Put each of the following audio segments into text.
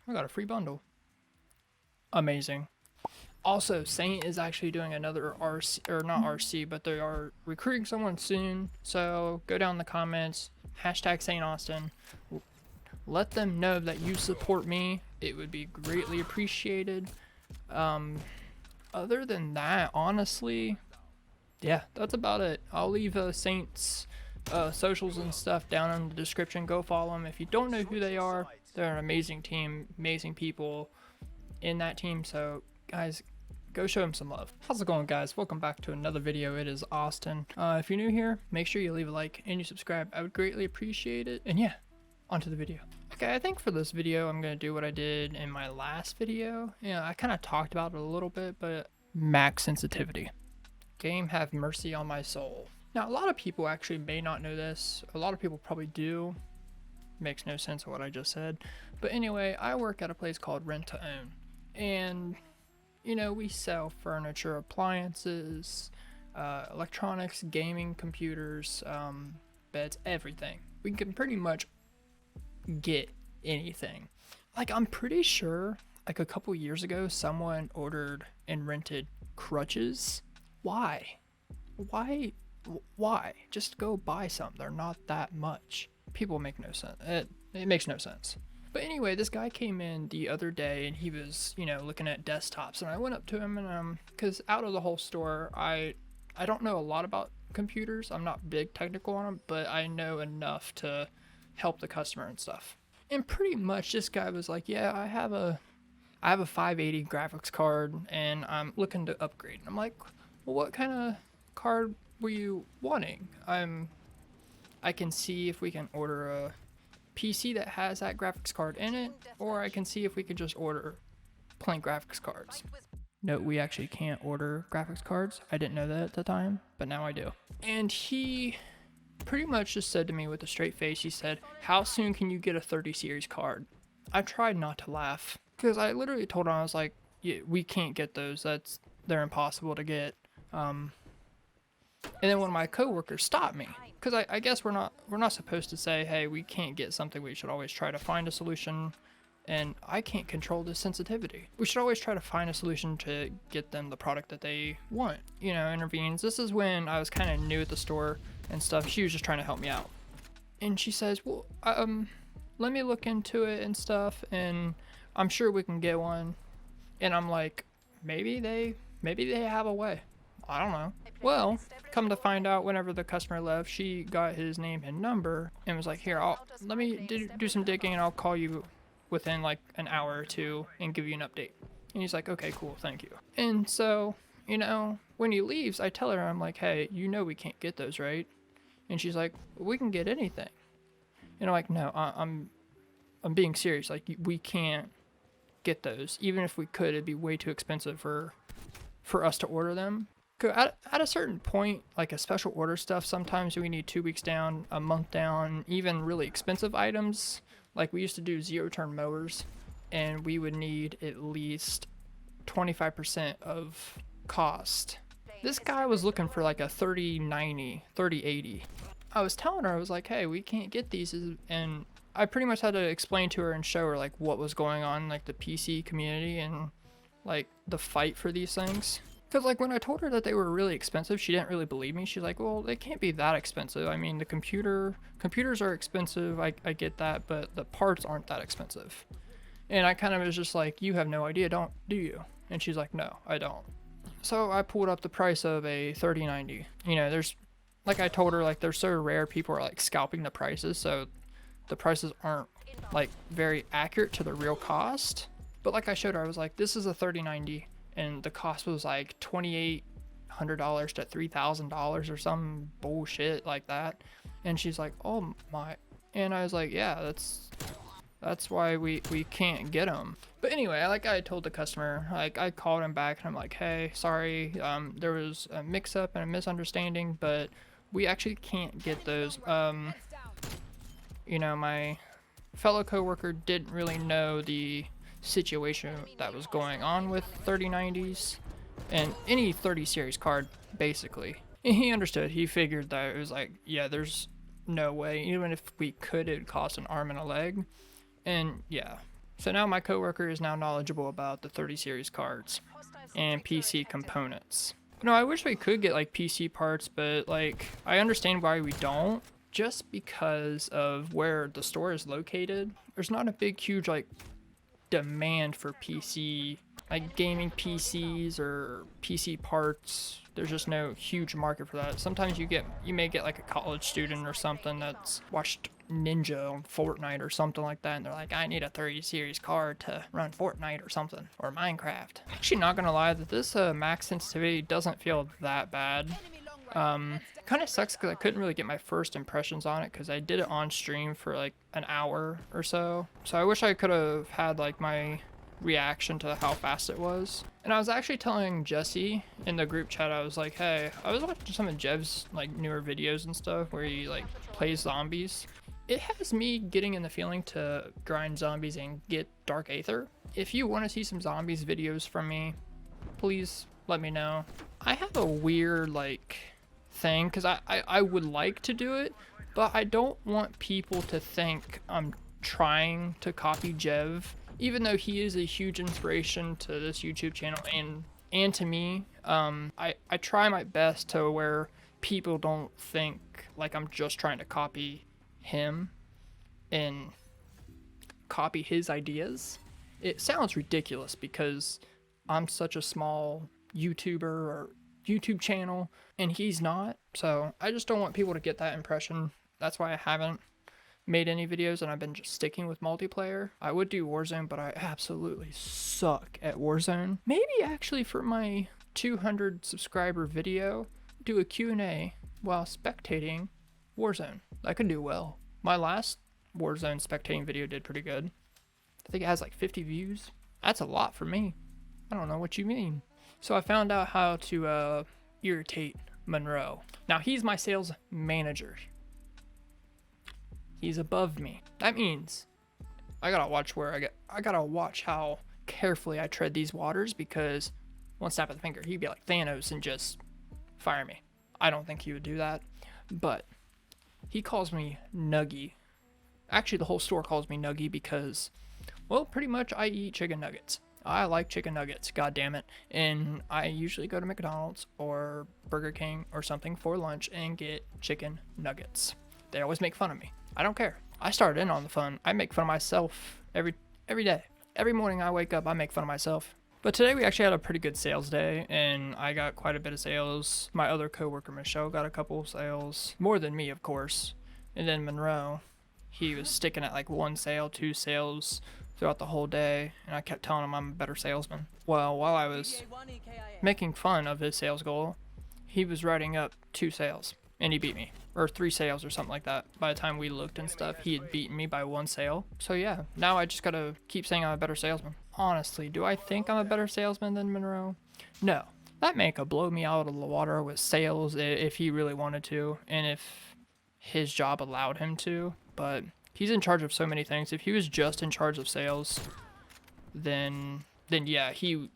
I got a free bundle. Amazing. Also, Saint is actually doing another RC, or not RC, but they are recruiting someone soon. So go down in the comments, hashtag Saint Austin. Let them know that you support me. It would be greatly appreciated. Other than that, honestly, yeah, that's about it. I'll leave Saint's socials and stuff down in the description. Go follow them. If you don't know who they are, they're an amazing team, amazing people in that team. So guys, go show them some love. How's it going, guys? Welcome back to another video. It is Austin. If you're new here, make sure you leave a like and you subscribe. I would greatly appreciate it. And yeah, onto the video. Okay, I think for this video I'm gonna do what I did in my last video. Yeah, I kind of talked about it a little bit, but max sensitivity. Game have mercy on my soul. Now, a lot of people actually may not know this. A lot of people probably do. Makes no sense of what I just said. But anyway, I work at a place called Rent to Own. And, you know, we sell furniture, appliances, electronics, gaming computers, beds, everything. We can pretty much get anything. Like, I'm pretty sure, like a couple years ago, someone ordered and rented crutches. Why? Why? Just go buy some. They're not that much. People make no sense. It makes no sense. But anyway, this guy came in the other day and he was, you know, looking at desktops, and I went up to him and because out of the whole store, I don't know a lot about computers. I'm not big technical on them, but I know enough to help the customer and stuff. And pretty much this guy was like, yeah, I have a 580 graphics card and I'm looking to upgrade. I'm like, well, what kind of card were you wanting? I can see if we can order a PC that has that graphics card in it, or I can see if we could just order plain graphics cards. Note, we actually can't order graphics cards. I didn't know that at the time, but now I do. And he pretty much just said to me with a straight face, he said, how soon can you get a 30 series card? I tried not to laugh because I literally told him, I was like, yeah, we can't get those. They're impossible to get. And then one of my coworkers stopped me because I guess we're not supposed to say, hey, we can't get something. We should always try to find a solution, and I can't control the sensitivity. We should always try to find a solution to get them the product that they want. You know, intervenes. This is when I was kind of new at the store and stuff. She was just trying to help me out, and she says, well, let me look into it and stuff, and I'm sure we can get one. And I'm like, maybe they have a way. I don't know. Well, come to find out, whenever the customer left, she got his name and number and was like, here, let me do some digging and I'll call you within like an hour or two and give you an update. And he's like, okay, cool, thank you. And so, you know, when he leaves, I tell her, I'm like, hey, you know we can't get those, right? And she's like, we can get anything. And I'm like, no, I'm being serious. Like, we can't get those. Even if we could, it'd be way too expensive for us to order them. At a certain point, like a special order stuff, sometimes we need 2 weeks down, a month down, even really expensive items. Like we used to do 0-turn mowers, and we would need at least 25% of cost. This guy was looking for like a 3090, 3080. I was telling her, I was like, hey, we can't get these, and I pretty much had to explain to her and show her like what was going on, like the PC community and like the fight for these things. Because like when I told her that they were really expensive, she didn't really believe me. She's like, well, they can't be that expensive. I mean, the computers are expensive. I get that, but the parts aren't that expensive. And I kind of was just like, you have no idea, do you? And she's like, no, I don't. So I pulled up the price of a 3090. You know, like I told her, like they're so rare, people are like scalping the prices. So the prices aren't like very accurate to the real cost. But like I showed her, I was like, this is a 3090. And the cost was like $2,800 to $3,000 or some bullshit like that. And she's like, oh my. And I was like, yeah, that's why we can't get them. But anyway, like I told the customer, like I called him back and I'm like, hey, sorry, there was a mix up and a misunderstanding, but we actually can't get those. You know, my fellow coworker didn't really know the situation that was going on with 3090s and any 30 series card basically. And he understood. He figured that it was like, yeah, there's no way, even if we could, it'd cost an arm and a leg. And yeah, So now my coworker is now knowledgeable about the 30 series cards and PC components. No, I wish we could get like PC parts, but like I understand why we don't. Just because of where the store is located, there's not a big, huge like demand for PC, like gaming PCs or PC parts. There's just no huge market for that. Sometimes you may get like a college student or something that's watched Ninja on Fortnite or something like that, and they're like, I need a 30 series card to run Fortnite or something, or Minecraft. Actually, not gonna lie, that this max sensitivity doesn't feel that bad. Kind of sucks because I couldn't really get my first impressions on it because I did it on stream for like an hour or so. So I wish I could have had like my reaction to how fast it was. And I was actually telling Jesse in the group chat, I was like, hey, I was watching some of Jev's like newer videos and stuff where he like plays zombies. It has me getting in the feeling to grind zombies and get Dark Aether. If you want to see some zombies videos from me, please let me know. I have a weird like thing because I would like to do it, but I don't want people to think I'm trying to copy Jev, even though he is a huge inspiration to this YouTube channel and to me. I try my best to where people don't think like I'm just trying to copy him and copy his ideas. It sounds ridiculous because I'm such a small YouTuber or YouTube channel and he's not, so I just don't want people to get that impression. That's why I haven't made any videos and I've been just sticking with multiplayer. I would do Warzone, but I absolutely suck at Warzone. Maybe actually for my 200 subscriber video, do a Q&A while spectating Warzone. I could do well. My last Warzone spectating video did pretty good. I think it has like 50 views. That's a lot for me. I don't know what you mean. So I found out how to irritate Monroe. Now he's my sales manager. He's above me. That means I gotta watch I gotta watch how carefully I tread these waters, because one snap of the finger, he'd be like Thanos and just fire me. I don't think he would do that, but he calls me Nuggy. Actually, the whole store calls me Nuggy because, well, pretty much I eat chicken nuggets. I like chicken nuggets, god damn it. And I usually go to McDonald's or Burger King or something for lunch and get chicken nuggets. They always make fun of me. I don't care. I started in on the fun. I make fun of myself every day. Every morning I wake up, I make fun of myself. But today we actually had a pretty good sales day, and I got quite a bit of sales. My other coworker, Michelle, got a couple of sales. More than me, of course. And then Monroe, he was sticking at like 1 sale, 2 sales throughout the whole day, and I kept telling him I'm a better salesman. Well, while I was making fun of his sales goal, he was writing up 2 sales, and he beat me. Or 3 sales or something like that. By the time we looked and stuff, he had beaten me by 1 sale. So yeah, now I just gotta keep saying I'm a better salesman. Honestly, do I think I'm a better salesman than Monroe? No. That man could blow me out of the water with sales if he really wanted to, and if his job allowed him to, but he's in charge of so many things. If he was just in charge of sales, then yeah, he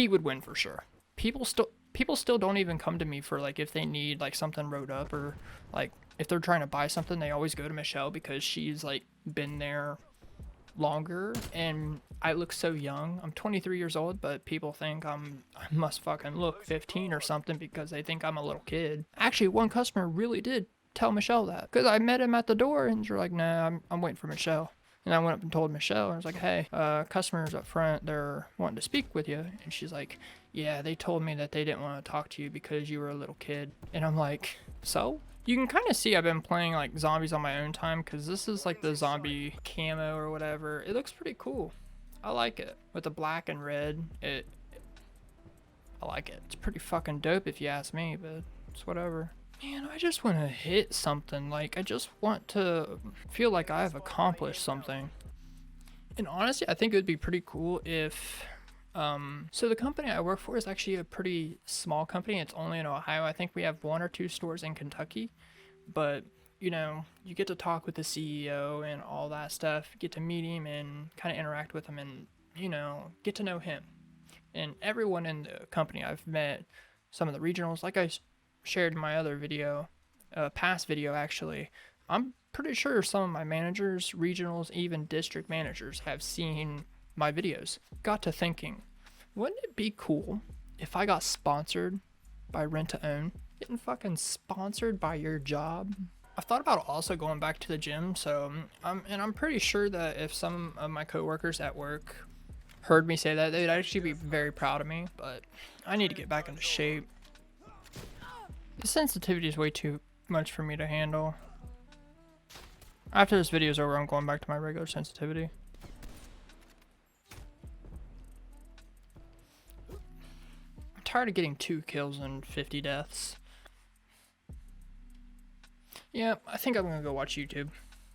would win for sure. People still don't even come to me for like if they need like something wrote up, or like if they're trying to buy something, they always go to Michelle because she's like been there longer, and I look so young. I'm 23 years old, but people think I must fucking look 15 or something because they think I'm a little kid. Actually, one customer really did tell Michelle that, because I met him at the door and you're like, nah, I'm waiting for Michelle. And I went up and told Michelle, and I was like, hey, customers up front, they're wanting to speak with you. And she's like, yeah, they told me that they didn't want to talk to you because you were a little kid. And I'm like, so? You can kind of see I've been playing like zombies on my own time, because this is like the zombie camo or whatever. It looks pretty cool. I like it. With the black and red, I like it. It's pretty fucking dope if you ask me, but it's whatever. Man, I just want to hit something. Like, I just want to feel like I've accomplished something. And honestly, I think it would be pretty cool if... so the company I work for is actually a pretty small company. It's only in Ohio. I think we have 1 or 2 stores in Kentucky. But, you know, you get to talk with the CEO and all that stuff. Get to meet him and kind of interact with him and, you know, get to know him. And everyone in the company I've met, some of the regionals, like I shared in my other video, past video actually, I'm pretty sure some of my managers, regionals, even district managers have seen my videos. Got to thinking, wouldn't it be cool if I got sponsored by Rent to Own? Getting fucking sponsored by your job? I've thought about also going back to the gym, so I'm pretty sure that if some of my coworkers at work heard me say that, they'd actually be very proud of me, but I need to get back into shape. The sensitivity is way too much for me to handle. After this video is over, I'm going back to my regular sensitivity. I'm tired of getting 2 kills and 50 deaths. Yeah, I think I'm gonna go watch YouTube.